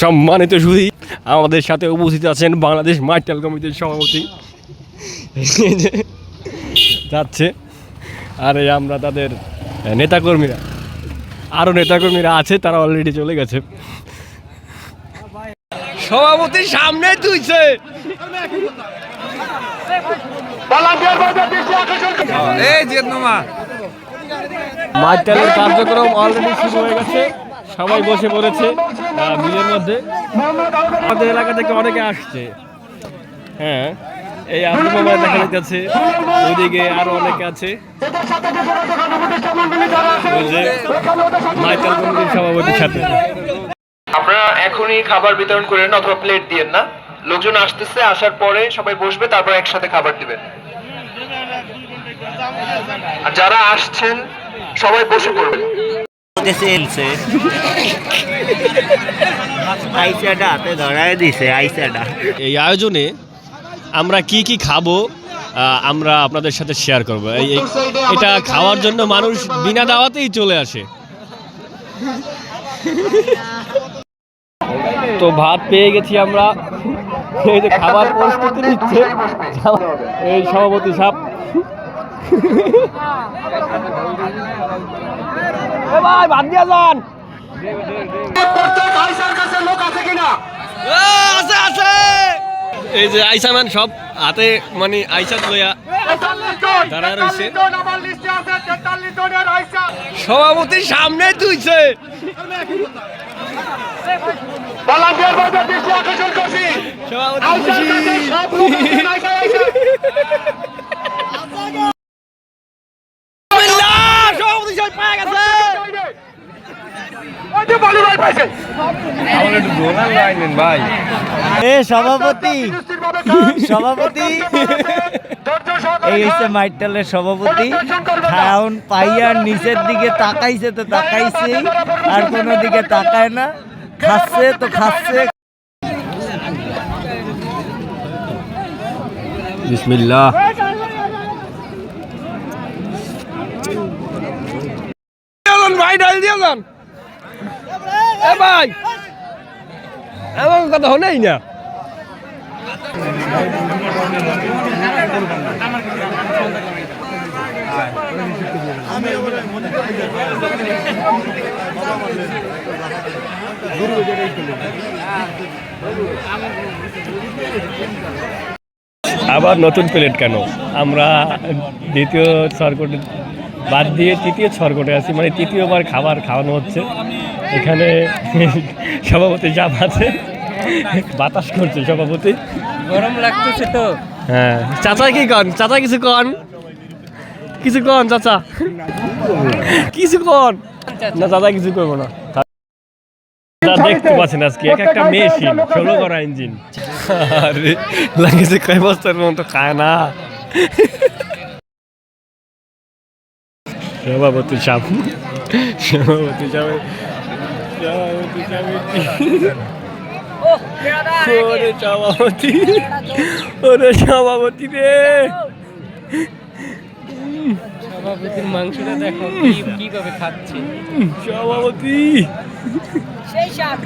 সম্মানিত সুধী, আমাদের সাথে উপস্থিত আছেন বাংলাদেশ মাইটাল কমিটির সভাপতি যাচ্ছে। আর এই আমরা তাদের নেতাকর্মীরা, আরও নেতাকর্মীরা আছে, তারা অলরেডি চলে গেছে। সভাপতি সামনে তুইছে, মাইটালের কার্যক্রম অলরেডি শুরু হয়ে গেছে। সবাই বসে পড়েছে বিলের মধ্যে। আমাদের এলাকা থেকে অনেকে আসছে। হ্যাঁ, এই আব্দুল মামা দেখা যাচ্ছে, ওইদিকে আরো অনেকে আছে। মাইটাল কমিটির সভাপতির সাথে আপনারা এখনই খাবার বিতরণ করেন অথবা প্লেট দিয়েন না। লোকজন আসতেছে, আসার পরে সবাই বসবে, তারপর একসাথে খাবার দিবেন। আর যারা আসছেন সবাই বসে পড়বেন। এই আয়োজনে আমরা কি কি খাবো আমরা আপনাদের সাথে শেয়ার করবো। এটা খাওয়ার জন্য মানুষ বিনা দাওয়াতেই চলে আসে। তো ভাত পেয়ে গেছি আমরা, এই যে খাবার প্রস্তুতি নিচ্ছে এই সভাপতি সাহেব। ভাই ভাত দিয়া যান। এই যে আইসামান সব হাতে মানে আইসা লইয়া দাঁড়া রয়েছে। সভাপতির সামনে তুইছে, সভাপতি এই হচ্ছে মাইটালের সভাপতি। খাউন পাইয়ার নিচের দিকে তাকাইছে তো তাকাইছে, আর কোনো দিকে তাকায় না, খাচ্ছে তো খাচ্ছে। বিসমিল্লাহ। ভাই ডাল দিয়ে যান ভাই, এমন কথা হলেই না। আবার নতুন প্লেট কেন? আমরা দ্বিতীয় ছরকটে বাদ দিয়ে তৃতীয় ছরকটে আছি, মানে তৃতীয়বার খাবার খাওয়ানো হচ্ছে। এখানে সভাপতি চাপ আছে, বাতাস করছে সভাপতি, গরম লাগতেছে তো। হ্যাঁ, চাচা কি কন? চাচা কিছু কন, কিছু কন চাচা, কিছু কন না। চাচা কিছু করবো না। দেখতে পাচ্ছেন আজকে এক একটা মেশিন, 16 করা ইঞ্জিন। আরে লাগেছে কয় বস্তার মতো খায় না। সভাপতি সাপ, সভাপতি সাপ, সভাপতি সাপ, ওরে সভাপতি, ওরে সভাপতি রে। সভাপতির মাংসটা দেখো কি ভাবে খাচ্ছে সভাপতি। সেই সাপ